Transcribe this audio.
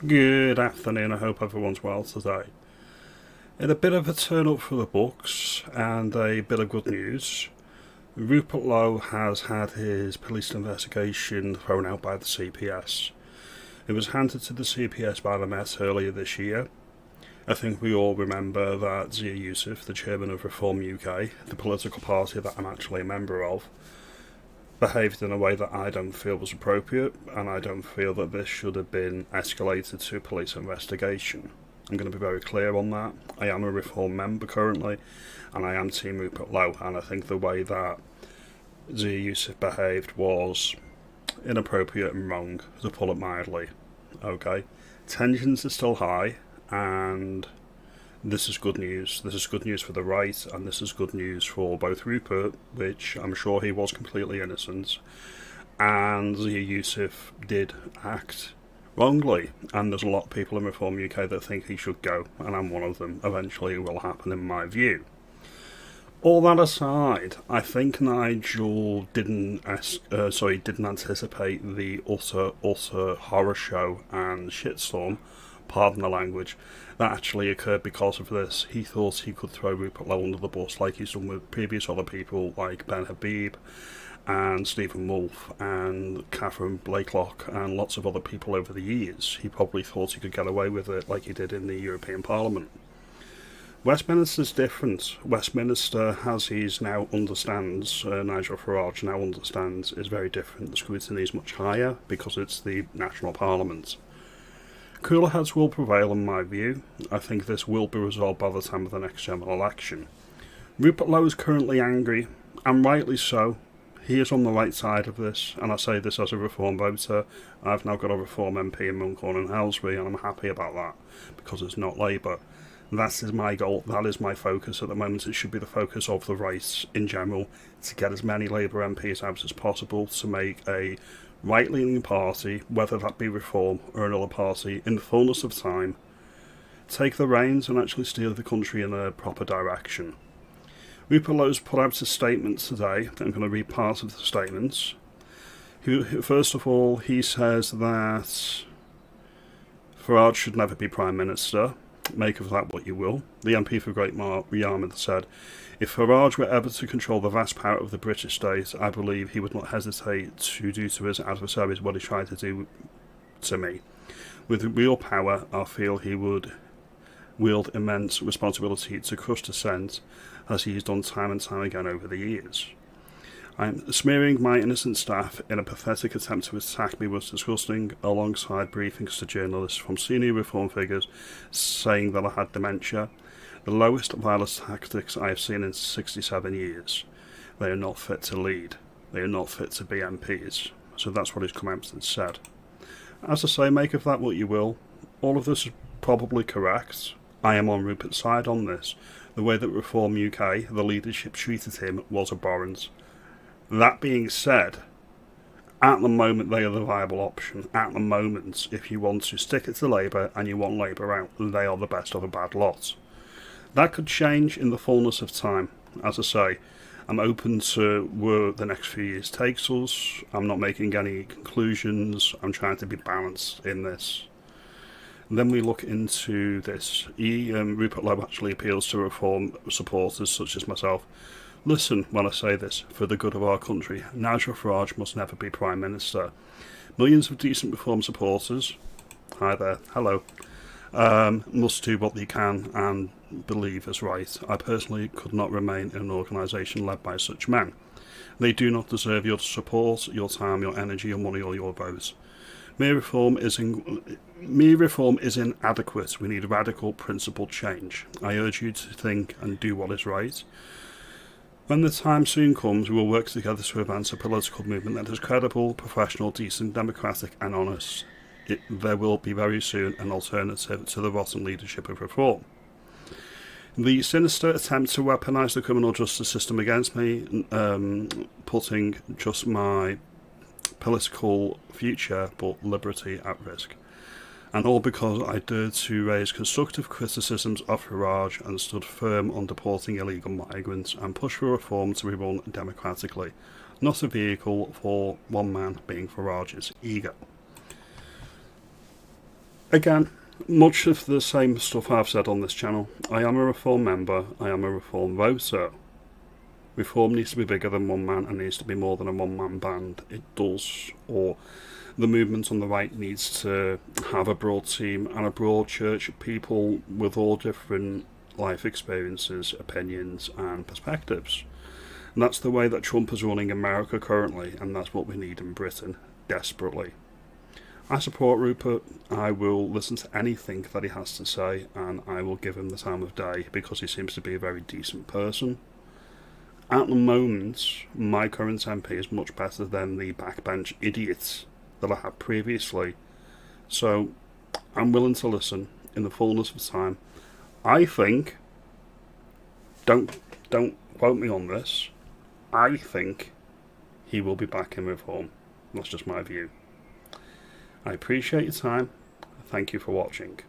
Good afternoon, I hope everyone's well today. In a bit of a turn up for the books and a bit of good news, Rupert Lowe has had his police investigation thrown out by the CPS. It was handed to the CPS by the Met earlier this year. I think we all remember that Yusuf, the chairman of Reform UK, the political party that I'm actually a member of, behaved in a way that I don't feel was appropriate, and I don't feel that this should have been escalated to police investigation. I'm going to be very clear on that. I am a Reform member currently, and I am Team Rupert Lowe, and I think the way that Zia Yusuf behaved was inappropriate and wrong, to put it mildly. Okay? Tensions are still high, and this is good news. This is good news for the right, and this is good news for both Rupert, which I'm sure he was completely innocent, and Zia Yusuf did act wrongly. And there's a lot of people in Reform UK that think he should go, and I'm one of them. Eventually it will happen in my view. All that aside, I think Nigel didn't anticipate the utter horror show and shitstorm, pardon the language, that actually occurred because of this. He thought he could throw Rupert Lowe under the bus like he's done with previous other people like Ben Habib and Stephen Wolfe and Catherine Blakelock and lots of other people over the years. He probably thought he could get away with it like he did in the European Parliament. Westminster's different. Westminster, as he's now understands, Nigel Farage now understands, is very different. The scrutiny is much higher because it's the national parliament. Cooler heads will prevail in my view. I think this will be resolved by the time of the next general election. Rupert Lowe is currently angry, and rightly so. He is on the right side of this, and I say this as a Reform voter. I've now got a Reform MP in Runcorn and Helsby, and I'm happy about that, because it's not Labour. That is my goal, that is my focus at the moment. It should be the focus of the right in general, to get as many Labour MPs out as possible, to make a right-leaning party, whether that be Reform or another party, in the fullness of time, take the reins and actually steer the country in a proper direction. Rupert Lowe's put out a statement today. I'm going to read part of the statements. First of all, he says that Farage should never be Prime Minister. Make of that what you will. The MP for Great Yarmouth said, "If Farage were ever to control the vast power of the British state, I believe he would not hesitate to do to his adversaries what he tried to do to me. With real power, I feel he would wield immense responsibility to crush dissent, as he has done time and time again over the years. I'm smearing my innocent staff in a pathetic attempt to attack me was disgusting, alongside briefings to journalists from senior Reform figures saying that I had dementia. The lowest violence tactics I have seen in 67 years. They are not fit to lead. They are not fit to be MPs." So that's what he's come out and said. As I say, make of that what you will. All of this is probably correct. I am on Rupert's side on this. The way that Reform UK, the leadership, treated him was abhorrent. That being said, at the moment they are the viable option. At the moment, if you want to stick it to Labour and you want Labour out, they are the best of a bad lot. That could change in the fullness of time. As I say, I'm open to where the next few years takes us. I'm not making any conclusions. I'm trying to be balanced in this. And then we look into this. Rupert Lowe actually appeals to Reform supporters such as myself. Listen when I say this, for the good of our country, Nigel Farage must never be Prime Minister. Millions of decent Reform supporters, hi there, hello, must do what they can and believe is right. I personally could not remain in an organisation led by such men. They do not deserve your support, your time, your energy, your money or your vote. Mere reform is inadequate. We need radical principled change. I urge you to think and do what is right. When the time soon comes, we will work together to advance a political movement that is credible, professional, decent, democratic and honest. There will be very soon an alternative to the rotten leadership of Reform. The sinister attempt to weaponise the criminal justice system against me, putting just my political future but liberty at risk. And all because I dared to raise constructive criticisms of Farage and stood firm on deporting illegal migrants and push for reform to be run democratically, not a vehicle for one man being Farage's ego. Again, much of the same stuff I've said on this channel. I am a Reform member, I am a Reform voter. Reform needs to be bigger than one man and needs to be more than a one-man band. It does, or the movement on the right needs to have a broad team and a broad church of people with all different life experiences, opinions and perspectives. And that's the way that Trump is running America currently, and that's what we need in Britain, desperately. I support Rupert. I will listen to anything that he has to say, and I will give him the time of day because he seems to be a very decent person. At the moment, my current MP is much better than the backbench idiots that I had previously. So I'm willing to listen in the fullness of time. I think, don't quote me on this, I think he will be back in Reform. That's just my view. I appreciate your time. Thank you for watching.